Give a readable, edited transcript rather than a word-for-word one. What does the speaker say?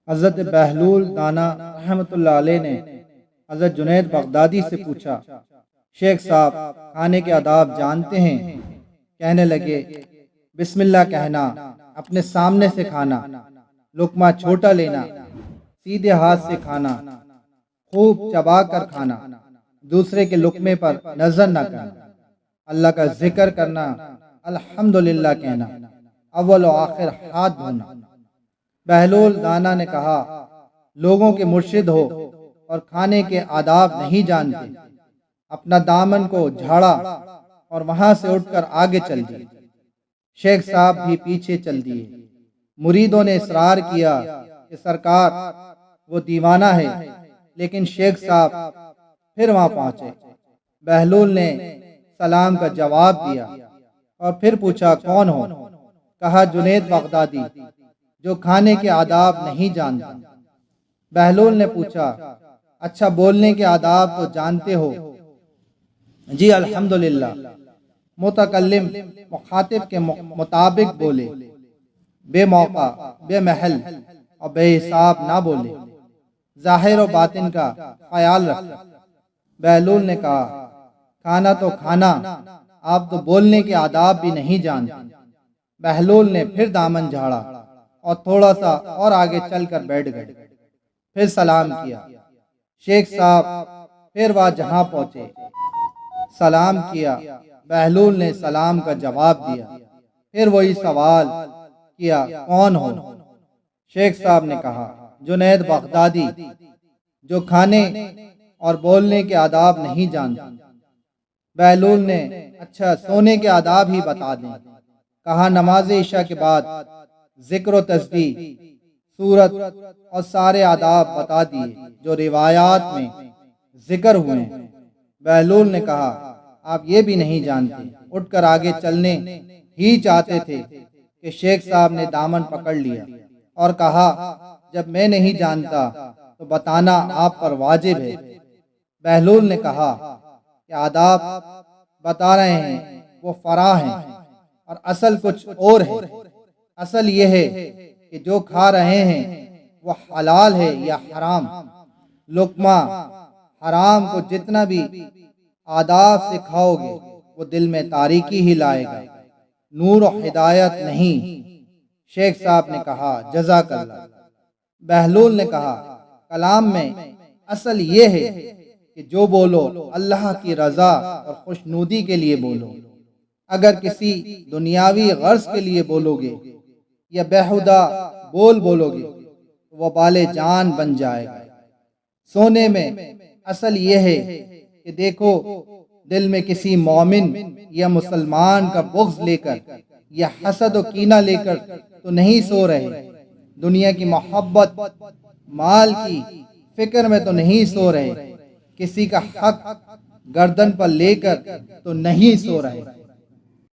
حضرت بہلول دانا رحمۃ اللہ علیہ نے حضرت جنید بغدادی سے پوچھا، شیخ صاحب کھانے کے آداب جانتے ہیں؟ کہنے لگے، بسم اللہ کہنا، اپنے سامنے سے کھانا، لقمہ چھوٹا لینا، سیدھے ہاتھ سے کھانا، خوب چبا کر کھانا، دوسرے کے لقمے پر نظر نہ کرنا، اللہ کا ذکر کرنا، الحمدللہ کہنا، اول و آخر ہاتھ دھونا۔ بہلول دانا نے کہا، لوگوں کے مرشد ہو اور کھانے کے آداب نہیں جانتے۔ اپنا دامن کو جھاڑا اور وہاں سے اٹھ کر آگے چل دیے۔ شیخ صاحب بھی پیچھے چل دیے۔ مریدوں نے اصرار کیا کہ سرکار وہ دیوانہ ہے، لیکن شیخ صاحب پھر وہاں پہنچے۔ بہلول نے سلام کا جواب دیا اور پھر پوچھا، کون ہو؟ کہا، جنید بغدادی، جو کھانے کے آداب نہیں جانتا۔ بہلول نے پوچھا، اچھا بولنے کے آداب تو جانتے ہو؟ جی الحمدللہ۔ متکلم مخاطب کے مطابق بولے، بے موقع، بے محل اور بے حساب نہ بولے، ظاہر و باطن کا خیال رکھے۔ بہلول نے کہا، کھانا تو کھانا، آپ تو بولنے کے آداب بھی نہیں جانتے۔ بہلول نے پھر دامن جھاڑا اور تھوڑا سا اور آگے چل کر بیٹھ گئے۔ پھر سلام کیا۔ شیخ صاحب پھر وہاں جہاں پہنچے، سلام کیا۔ بہلول نے سلام کا جواب دیا۔ پھر وہی سوال کیا، کون ہو؟ شیخ صاحب نے کہا، جنید بغدادی، جو کھانے اور بولنے کے آداب نہیں جانتا۔ بہلول نے، اچھا سونے کے آداب ہی بتا دیں۔ کہا، نماز عشاء کے بعد ذکر و تسبیح، سورت اور سارے آداب بتا دیے جو روایات میں ذکر ہوئے ہیں۔ بہلول نے کہا، آپ یہ بھی نہیں جانتے۔ اٹھ کر آگے چلنے ہی چاہتے تھے کہ شیخ صاحب نے دامن پکڑ لیا اور کہا، جب میں نہیں جانتا تو بتانا آپ پر واجب ہے۔ بہلول نے کہا کہ آداب بتا رہے ہیں وہ فرع ہیں اور اصل کچھ اور ہے۔ اصل یہ ہے کہ جو کھا رہے ہیں وہ حلال ہے یا حرام۔ لقمہ حرام کو جتنا بھی آداب سے کھاؤ گے وہ دل میں تاریکی ہی لائے گا، نور و ہدایت نہیں۔ شیخ صاحب نے کہا، جزاک اللہ۔ بہلول نے کہا، کلام میں اصل یہ ہے کہ جو بولو اللہ کی رضا اور خوشنودی کے لیے بولو۔ اگر کسی دنیاوی غرض کے لیے بولو گے یا بیہودہ بولو گے تو وہ وبال جان بن جائے گا۔ سونے میں اصل یہ ہے کہ دیکھو، دل میں کسی مومن یا مسلمان کا بغض لے کر یا حسد و کینہ لے کر تو نہیں سو رہے، دنیا کی محبت، مال کی فکر میں تو نہیں سو رہے، کسی کا حق گردن پر لے کر تو نہیں سو رہے۔